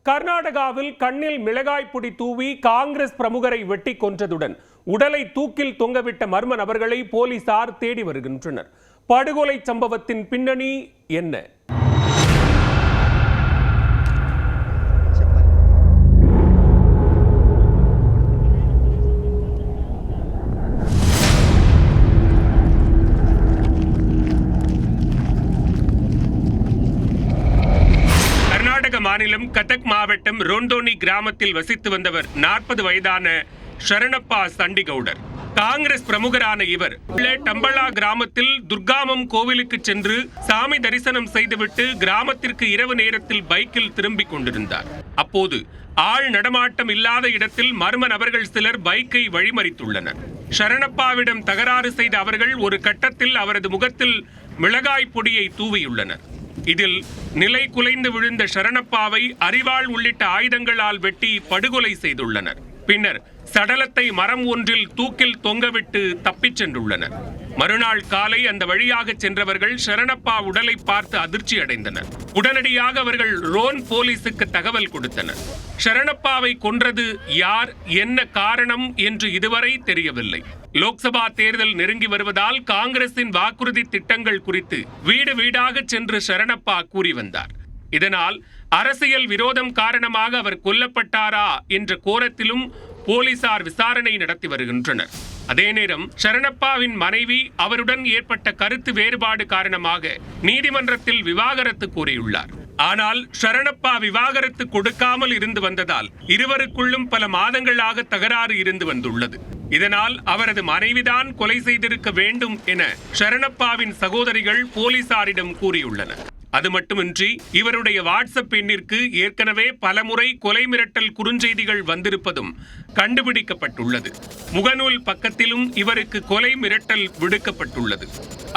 கர்நாடகாவில் கண்ணில் மிளகாய் பொடி தூவி காங்கிரஸ் பிரமுகரை வெட்டி கொன்றதுடன் உடலை தூக்கில் தொங்கவிட்ட மர்ம நபர்களை போலீசார் தேடி வருகின்றனர். படுகொலை சம்பவத்தின் பின்னணி என்ன? மாநிலம் கதக் மாவட்டம் ரோண்டோனி கிராமத்தில் வசித்து வந்தவர் 40 வயதான ஷரணப்பா சண்டிகவுடர். காங்கிரஸ் பிரமுகரான இவர் டம்பளா கிராமத்தில் துர்காமம் கோவிலுக்கு சென்று சாமி தரிசனம் செய்துவிட்டு கிராமத்திற்கு இரவு நேரத்தில் பைக்கில் திரும்பிக் கொண்டிருந்தார். அப்போது ஆள் நடமாட்டம் இல்லாத இடத்தில் மர்ம நபர்கள் சிலர் பைக்கை வழிமறித்துள்ளனர். ஷரணப்பாவிடம் தகராறு செய்த அவர்கள் ஒரு கட்டத்தில் அவரது முகத்தில் மிளகாய் பொடியை தூவியுள்ளனர். இதில் நிலை குலைந்து விழுந்த ஷரணப்பாவை அரிவாள் உள்ளிட்ட ஆயுதங்களால் வெட்டி படுகொலை செய்துள்ளனர். பின்னர் சடலத்தை மரம் ஒன்றில் தூக்கில் தொங்கவிட்டு தப்பிச் சென்றுள்ளனர். மறுநாள் காலை அந்த வழியாக சென்றவர்கள் ஷரணப்பா உடலை பார்த்து அதிர்ச்சி அடைந்தனர். உடனடியாக அவர்கள் ரோன் போலீசுக்கு தகவல் கொடுத்தனர். ஷரணப்பாவை கொன்றது யார், என்ன காரணம் என்று இதுவரை தெரியவில்லை. லோக்சபா தேர்தல் நெருங்கி வருவதால் காங்கிரசின் வாக்குறுதி திட்டங்கள் குறித்து வீடு வீடாக சென்று ஷரணப்பா கூறி வந்தார். இதனால் அரசியல் விரோதம் காரணமாக அவர் கொல்லப்பட்டாரா என்ற கோணத்திலும் போலீசார் விசாரணை நடத்தி வருகின்றனர். அதே நேரம் ஷரணப்பாவின் மனைவி அவருடன் ஏற்பட்ட கருத்து வேறுபாடு காரணமாக நீதிமன்றத்தில் விவாகரத்து கோரியுள்ளார். ஆனால் ஷரணப்பா விவாகரத்து கொடுக்காமல் இருந்து வந்ததால் இருவருக்குள்ளும் பல மாதங்களாக தகராறு இருந்து வந்துள்ளது. இதனால் அவரது மனைவிதான் கொலை செய்திருக்க வேண்டும் என ஷரணப்பாவின் சகோதரிகள் போலீசாரிடம் கூறியுள்ளனர். அது மட்டுமின்றி இவருடைய வாட்ஸ்அப் எண்ணிற்கு ஏற்கனவே பலமுறை கொலை மிரட்டல் குறுஞ்செய்திகள் வந்திருப்பதும் கண்டுபிடிக்கப்பட்டுள்ளது. முகநூல் பக்கத்திலும் இவருக்கு கொலை மிரட்டல் விடுக்கப்பட்டுள்ளது.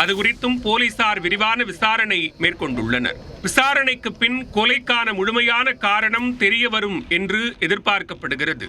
அது குறித்தும் போலீசார் விரிவான விசாரணை மேற்கொண்டுள்ளனர். விசாரணைக்கு பின் கொலைக்கான முழுமையான காரணம் தெரிய வரும் என்று எதிர்பார்க்கப்படுகிறது.